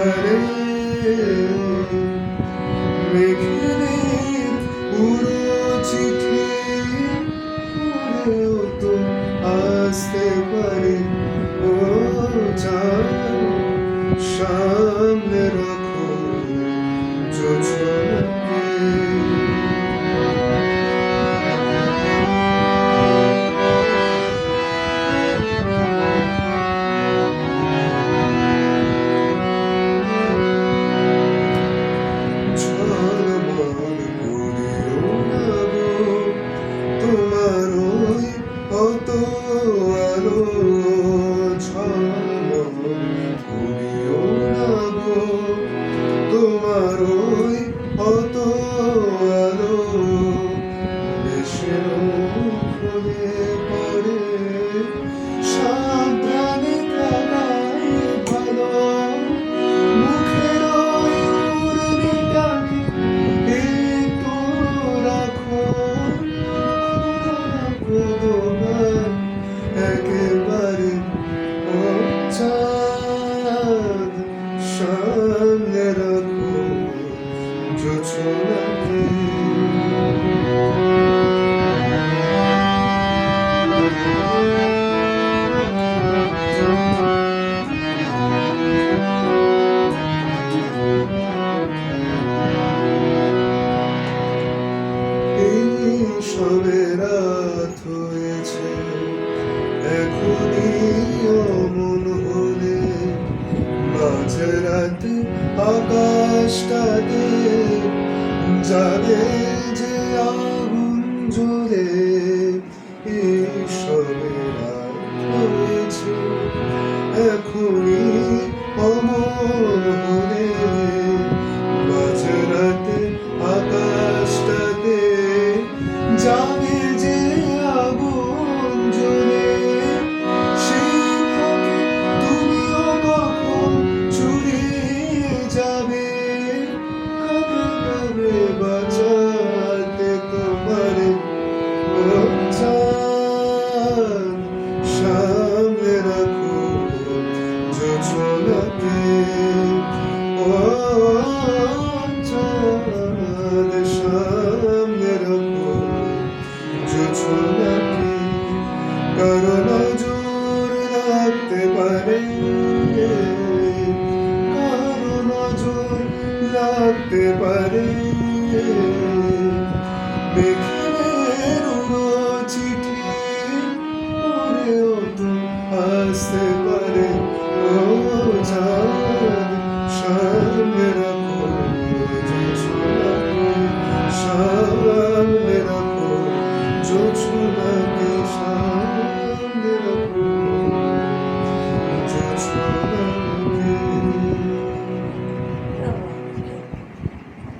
পারে মেঘেদের পুরো চিঠি পড়েও তো আসতে পারে ও চাঁদ সামনে রাখো জোছনাকে তোমার ওই কত আলো ঝলমল করিও না গো তোমার ওই কত আলো দেশের ফুলে পড়ে সাবধানে থাকাই ভালো মুখের ওই উর্মিটাকে একটু রাখো একেবারে ও চাঁদ সামনে রাখো জোছনাকে এই সবে রাত হয়েছে এখনই অমন হলে মাঝরাতে আকাশটাতে যাবে যে আগুন জ্বলে এই সবে রাত হয়েছে এখনই অমন হলে মাঝরাতে আকাশটাতে যাবে যে আগুন জ্বলে সেই ফাঁকে তুমিও কখন চুরিয়ে যাবে কাকে পাবে বাঁচাতে তোমারে ও চাঁদ সামনে রাখো জোছনাকে ও চাঁদ সামনে রাখো জোছনাকে কারো নজর লাগতে পারে কারো নজর লাগতে পারে মেঘেদের উড়ো চিঠি পড়েও তো আসতে পারে ও চাঁদ সামনে রাখো জোছনাকে সামনে রাখো জোছনাকে সামনে রাখো